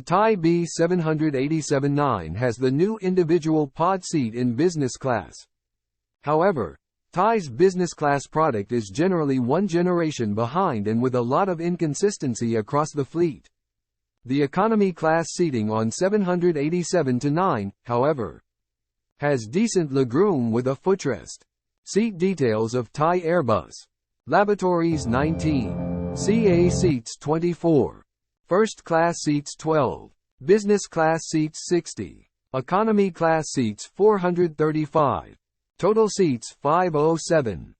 Thai B787-9 has the new individual pod seat in business class. However, Thai's business class product is generally one generation behind and with a lot of inconsistency across the fleet. The economy class seating on 787-9, however, has decent legroom with a footrest. Seat details of Thai Airbus. Lavatories 19. CA seats 24. First class seats 12. Business class seats 60. Economy class seats 435. Total seats 507.